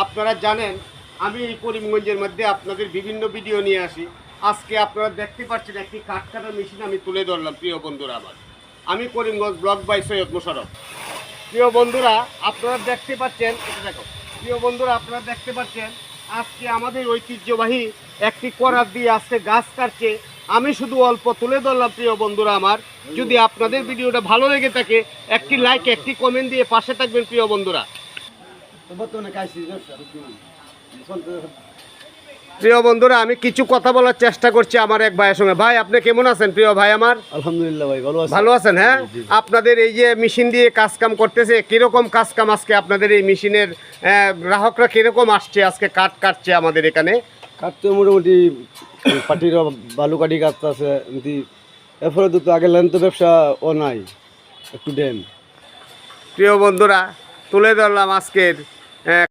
আপনারা জানেন আমি এই করিমগঞ্জের মধ্যে আপনাদের বিভিন্ন ভিডিও নিয়ে আসি। আজকে আপনারা দেখতে পাচ্ছেন একটি কাঠ কাটার মেশিন আমি তুলে ধরলাম। প্রিয় বন্ধুরা, আমি করিমগঞ্জ ব্লক বাই সৈয়দ মোশাররফ। প্রিয় বন্ধুরা, আপনারা দেখতে পাচ্ছেন, এটা দেখো প্রিয় বন্ধুরা, আপনারা দেখতে পাচ্ছেন আজকে আমাদের ঐতিহ্যবাহী একটি করাত দিয়ে আজকে গাছ কাটছে। আমি শুধু অল্প তুলে ধরলাম। প্রিয় বন্ধুরা আমার, যদি আপনাদের ভিডিওটা ভালো লেগে থাকে একটি লাইক একটি কমেন্ট দিয়ে পাশে থাকবেন। প্রিয় বন্ধুরা, প্রিয় বন্ধুরা, আমি কিছু কথা বলার চেষ্টা করছি আমার এক ভাইয়ের সঙ্গে। ভাই, আপনি কেমন আছেন? প্রিয় ভাই আমার, আলহামদুলিল্লাহ ভাই, ভালো আছেন? হ্যাঁ, আপনাদের এই যে মেশিন দিয়ে কাজ কাম করতেছে, কিরকম কাজ কাম আজকে আপনাদের এই মেশিনের গ্রাহকরা কিরকম আসছে আজকে কাঠ কাটছে আমাদের এখানে? কাটতে মোটামুটি পাটির বালু কাটি কাটতে আছে এমনি। এরপরে তো আগে লেন তো ব্যবসা ও নাই, একটু ডেম। প্রিয় বন্ধুরা, তুলে ধরলাম আজকের